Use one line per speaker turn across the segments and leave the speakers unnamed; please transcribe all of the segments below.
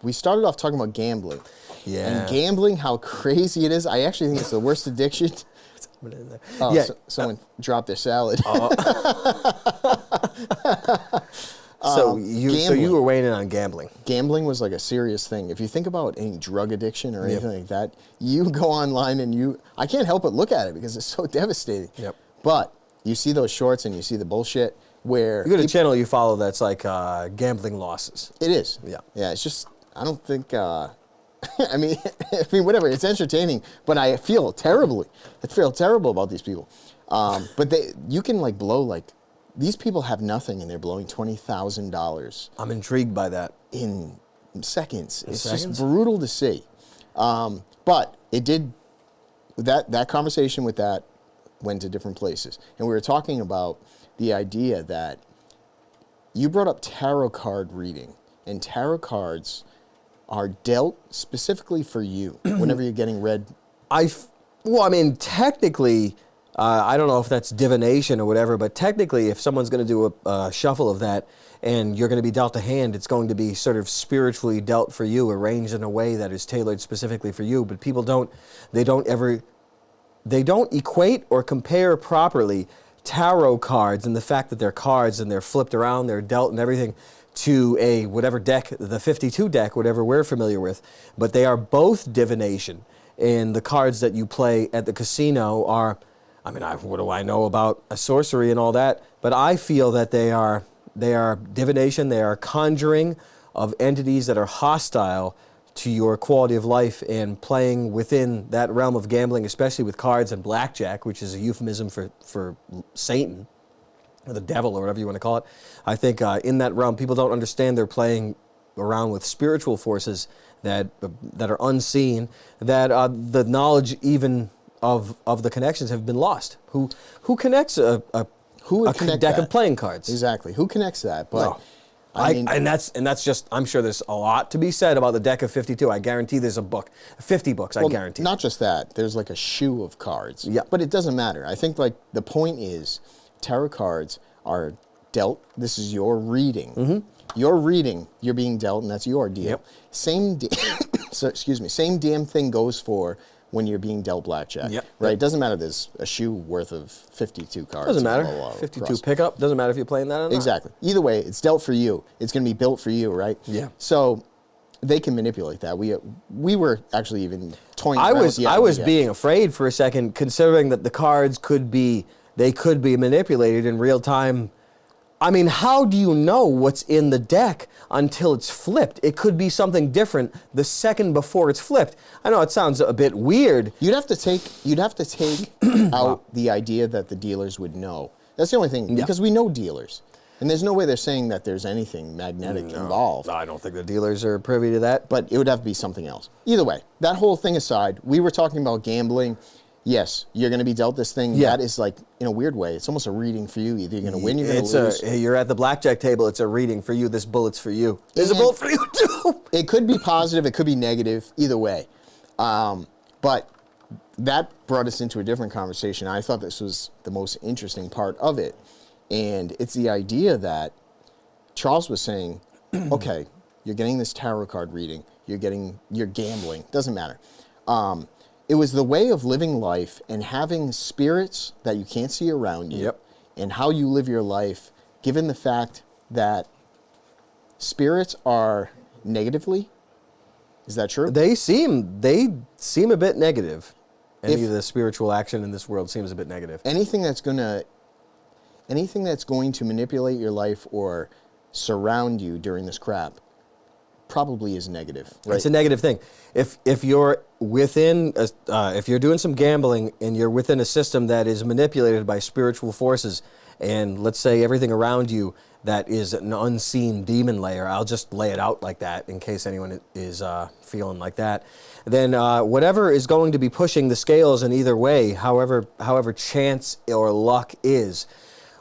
we started off talking about gambling.
Yeah.
And gambling, how crazy it is. I actually think it's the worst addiction. Oh,
yeah.
Someone dropped their salad.
So you were weighing in on gambling.
Gambling was like a serious thing. If you think about any drug addiction or anything like that, you go online and I can't help but look at it because it's so devastating.
Yep.
But you see those shorts and you see the bullshit where...
You got a channel you follow that's like gambling losses.
It is.
Yeah.
Yeah, it's just, I don't think... I mean, whatever. It's entertaining, but I feel terribly. I feel terrible about these people. But you can like blow like these people have nothing and they're blowing $20,000.
I'm intrigued by that.
In seconds. It's just brutal to see. But it did. That conversation with that went to different places, and we were talking about the idea that you brought up tarot card reading, and tarot cards are dealt specifically for you whenever you're getting read.
Well, I mean, technically, I don't know if that's divination or whatever, but technically, if someone's going to do a shuffle of that and you're going to be dealt a hand, it's going to be sort of spiritually dealt for you, arranged in a way that is tailored specifically for you. But people don't equate or compare properly tarot cards and the fact that they're cards and they're flipped around, they're dealt and everything, to a whatever deck, the 52 deck, whatever we're familiar with. But they are both divination. And the cards that you play at the casino are, I mean, what do I know about a sorcery and all that? But I feel that they are divination, they are conjuring of entities that are hostile to your quality of life, and playing within that realm of gambling, especially with cards and blackjack, which is a euphemism for Satan, or the devil, or whatever you want to call it. I think in that realm, people don't understand they're playing around with spiritual forces that are unseen, that the knowledge even of the connections have been lost. Who connects a deck of playing cards?
Exactly. Who connects that? But
no. And that's just, I'm sure there's a lot to be said about the deck of 52. I guarantee there's a book, 50 books, I guarantee.
Not just that. There's like a shoe of cards.
Yeah.
But it doesn't matter. I think like the point is, tarot cards are dealt. This is your reading. Mm-hmm. Your reading, you're being dealt, and that's your deal.
Yep.
Same damn thing goes for when you're being dealt blackjack.
Yep.
Right? It doesn't matter there's a shoe worth of 52 cards.
Doesn't matter. 52 pickup. Doesn't matter if you're playing that or not.
Exactly. Either way, it's dealt for you. It's going to be built for you, right?
Yeah.
So they can manipulate that. We were actually even toying
I
around
was
with the idea.
being afraid for a second, considering that the cards could be manipulated in real time. I mean, how do you know what's in the deck until it's flipped? It could be something different the second before it's flipped. I know it sounds a bit weird.
You'd have to take out the idea that the dealers would know. That's the only thing, because we know dealers. And there's no way they're saying that there's anything magnetic involved.
I don't think the dealers are privy to that.
But it would have to be something else. Either way, that whole thing aside, we were talking about gambling. Yes, you're going to be dealt this thing. Yeah. That is like, in a weird way, it's almost a reading for you. Either you're going to win, you're going to lose.
You're at the blackjack table, it's a reading for you. This bullet's for you. There's a bullet for you too.
It could be positive, it could be negative, either way. But that brought us into a different conversation. I thought this was the most interesting part of it. And it's the idea that Charles was saying, okay, you're getting this tarot card reading, you're gambling, doesn't matter. It was the way of living life and having spirits that you can't see around you, and how you live your life, given the fact that spirits are negatively. Is that true?
They seem a bit negative. Any of the spiritual action in this world seems a bit negative.
Anything that's going to manipulate your life or surround you during this crap probably is negative. Right?
It's a negative thing. If you're within, if you're doing some gambling and you're within a system that is manipulated by spiritual forces, and let's say everything around you that is an unseen demon layer, I'll just lay it out like that in case anyone is feeling like that, then whatever is going to be pushing the scales in either way, however chance or luck is,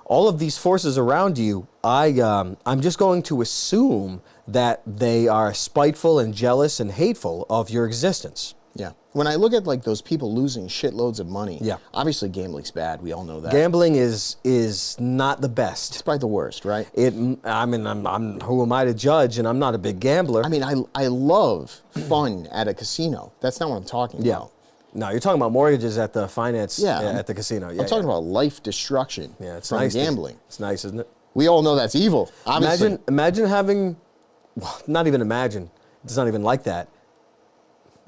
all of these forces around you, I'm just going to assume that they are spiteful and jealous and hateful of your existence.
Yeah. When I look at like those people losing shitloads of money,
Yeah.
obviously gambling's bad. We all know that.
Gambling is not the best.
It's probably the worst, right?
I mean, I'm who am I to judge? And I'm not a big gambler.
I mean, I love fun at a casino. That's not what I'm talking
Yeah.
about.
No, you're talking about mortgages at the finance
Yeah.
at the casino. Yeah,
I'm talking about life destruction
it's
from
nice
gambling.
It's nice, isn't it?
We all know that's evil. Obviously.
Imagine having, well, not even imagine. It's not even like that.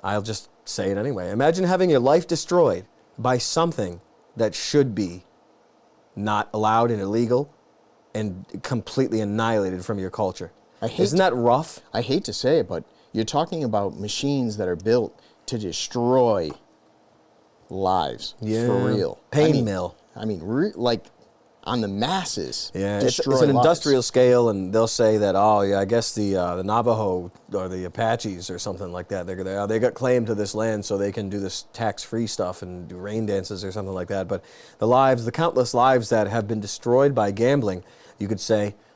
I'll just say it anyway. Imagine having your life destroyed by something that should be not allowed and illegal and completely annihilated from your culture. Isn't that rough?
I hate to say it, but you're talking about machines that are built to destroy lives for real.
Pain mill.
I mean, like on the masses.
Yeah,
destroy
it's an
lives.
industrial scale, and they'll say that, oh, yeah, I guess the Navajo or the Apaches or something like that, they got claim to this land so they can do this tax-free stuff and do rain dances or something like that. But the countless lives that have been destroyed by gambling,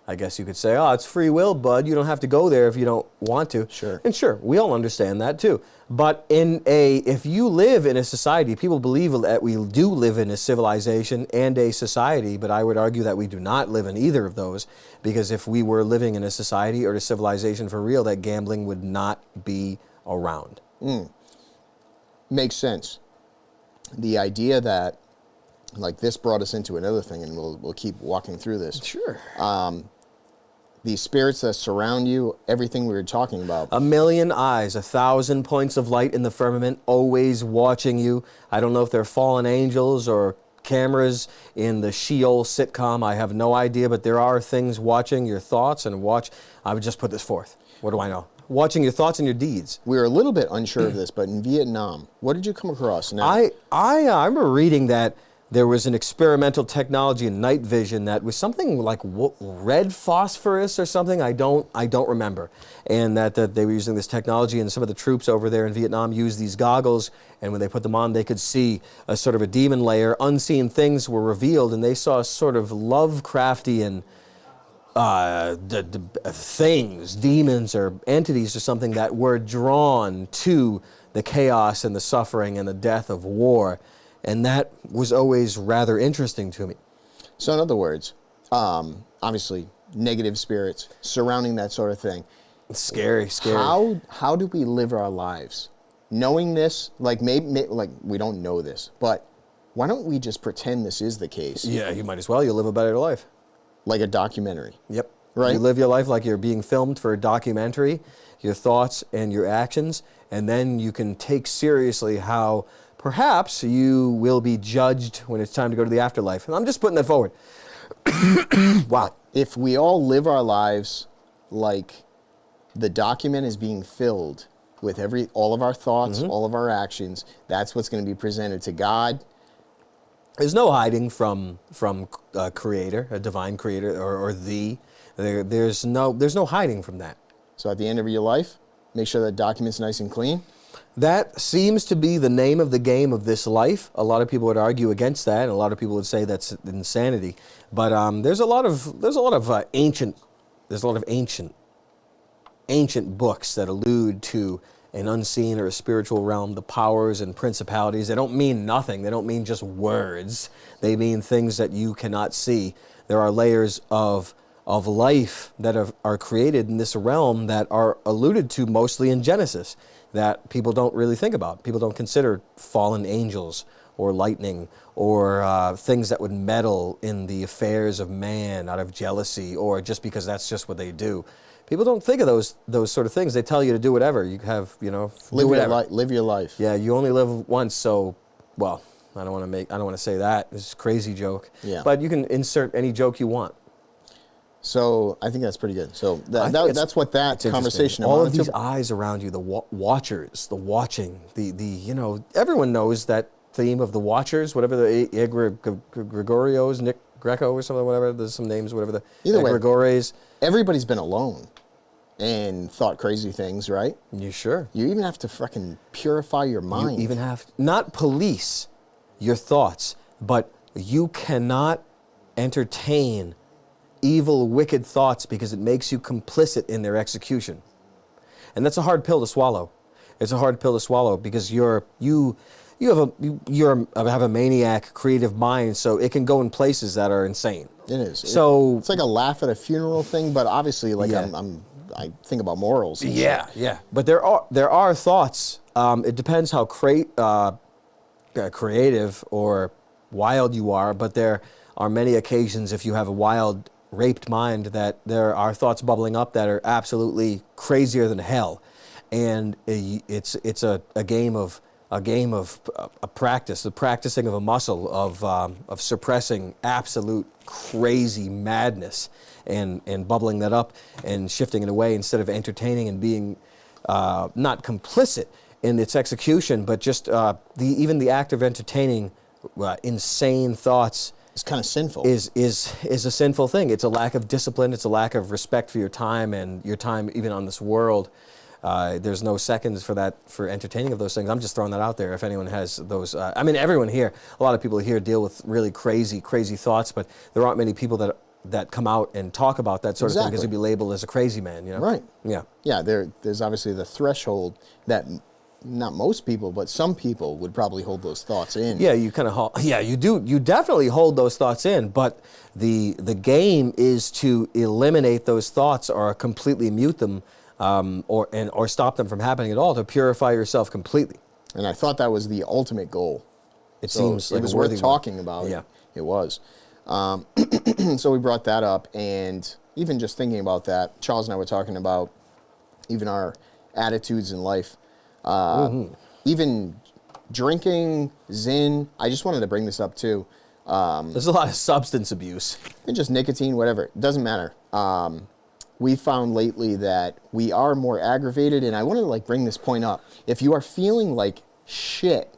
I guess you could say, oh, it's free will, bud. You don't have to go there if you don't want to.
Sure.
And sure, we all understand that too. But if you live in a society, people believe that we do live in a civilization and a society, but I would argue that we do not live in either of those, because if we were living in a society or a civilization for real, that gambling would not be around.
Makes sense. The idea that, like, this brought us into another thing, and we'll keep walking through this.
Sure.
The spirits that surround you, everything we were talking about.
1,000,000 eyes, 1,000 points of light in the firmament, always watching you. I don't know if they're fallen angels or cameras in the Sheol sitcom. I have no idea, but there are things watching your thoughts and I would just put this forth. What do I know? Watching your thoughts and your deeds.
We were a little bit unsure of this, but in Vietnam, what did you come across now?
I remember reading that there was an experimental technology in night vision that was something like red phosphorus or something. I don't remember. And that they were using this technology, and some of the troops over there in Vietnam used these goggles, and when they put them on, they could see a sort of a demon layer. Unseen things were revealed, and they saw sort of Lovecraftian things, demons or entities or something that were drawn to the chaos and the suffering and the death of war. And that was always rather interesting to me.
So in other words, obviously negative spirits surrounding that sort of thing.
It's scary.
How do we live our lives? Knowing this, like maybe like we don't know this, but why don't we just pretend this is the case?
Yeah, you might as well. You'll live a better life.
Like a documentary.
Yep.
Right.
You live your life like you're being filmed for a documentary, your thoughts and your actions, and then you can take seriously how perhaps you will be judged when it's time to go to the afterlife. And I'm just putting that forward. Wow.
If we all live our lives like the document is being filled with all of our thoughts, all of our actions, that's what's going to be presented to God.
There's no hiding from a creator, a divine creator, or there's no hiding from that.
So at the end of your life, make sure that document's nice and clean.
That seems to be the name of the game of this life. A lot of people would argue against that, and a lot of people would say that's insanity. But there's a lot of ancient books that allude to an unseen or a spiritual realm, the powers and principalities. They don't mean nothing. They don't mean just words. They mean things that you cannot see. There are layers of life that are created in this realm that are alluded to mostly in Genesis, that people don't really think about. People don't consider fallen angels or lightning or things that would meddle in the affairs of man out of jealousy or just because that's just what they do. People don't think of those sort of things. They tell you to do whatever. You have,
Live your life.
Yeah, you only live once, so, well, I don't want to say that. It's a crazy joke.
Yeah.
But you can insert any joke you want.
So I think that's pretty good. So that's what that conversation.
All of these eyes around you, the watchers, the watching, everyone knows that theme of the watchers, whatever the Gregorios, Nick Greco or something, whatever. There's some names, whatever the Gregores.
Everybody's been alone and thought crazy things, right?
You sure?
You even have to fucking purify your mind.
You even have not police your thoughts, but you cannot entertain evil, wicked thoughts because it makes you complicit in their execution. And that's a hard pill to swallow. It's a hard pill to swallow because you have a maniac creative mind, so it can go in places that are insane.
It is.
So
it's like a laugh at a funeral thing, but obviously, like
Yeah.
I think about morals. And
yeah,
stuff.
yeah. But there are thoughts. It depends how creative or wild you are, but there are many occasions if you have a wild, raped mind that there are thoughts bubbling up that are absolutely crazier than hell, and it's a game of a practice, the practicing of a muscle of suppressing absolute crazy madness and bubbling that up and shifting it away instead of entertaining and being not complicit in its execution, but just even the act of entertaining insane thoughts.
It's kind of sinful.
Is a sinful thing. It's a lack of discipline. It's a lack of respect for your time and your time even on this world. There's no seconds for entertaining of those things. I'm just throwing that out there. If anyone has those, I mean, everyone here, a lot of people here deal with really crazy thoughts, but there aren't many people that come out and talk about that sort of thing because you'd be labeled as a crazy man. You know?
Right.
Yeah.
Yeah. There's obviously the threshold that not most people, but some people would probably hold those thoughts in.
Yeah, you kind of you do. You definitely hold those thoughts in, but the game is to eliminate those thoughts or completely mute them, or stop them from happening at all, to purify yourself completely.
And I thought that was the ultimate goal.
It seems like
it was
a worthy
worth talking about.
Yeah.
It was. So we brought that up, and even just thinking about that, Charles and I were talking about even our attitudes in life. Even drinking, Zyn. I just wanted to bring this up too.
There's a lot of substance abuse.
And just nicotine, whatever. It doesn't matter. We found lately that we are more aggravated, and I want to bring this point up. If you are feeling like shit,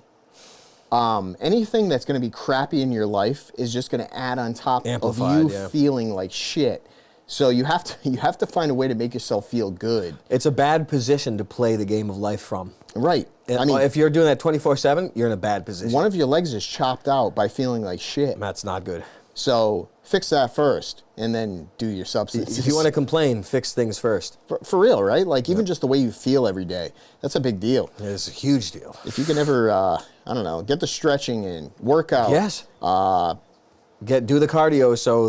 anything that's going to be crappy in your life is just going to add on top of you feeling like shit. So you have to find a way to make yourself feel good.
It's a bad position to play the game of life from.
Right.
I mean, if you're doing that 24/7, you're in a bad position.
One of your legs is chopped out by feeling like shit.
That's not good.
So fix that first, and then do your substances.
If you want to complain, fix things first.
For real, right? Like even just the way you feel every day, that's a big deal.
It's a huge deal.
If you can ever, I don't know, get the stretching in, work out.
Yes. Do the cardio so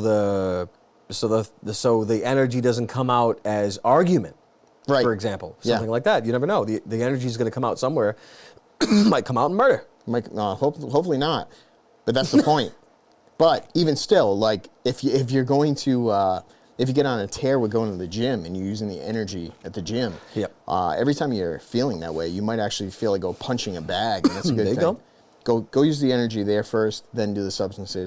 the energy doesn't come out as argument.
Right.
For example, something like that. You never know. The energy is going to come out somewhere. Might come out in murder.
Hopefully not. But that's the point. But even still, like if you're going to if you get on a tear with going to the gym and you're using the energy at the gym,
yep.
Every time you're feeling that way, you might actually feel like punching a bag. And that's a good thing.
There you go.
Go use the energy there first, then do the substances.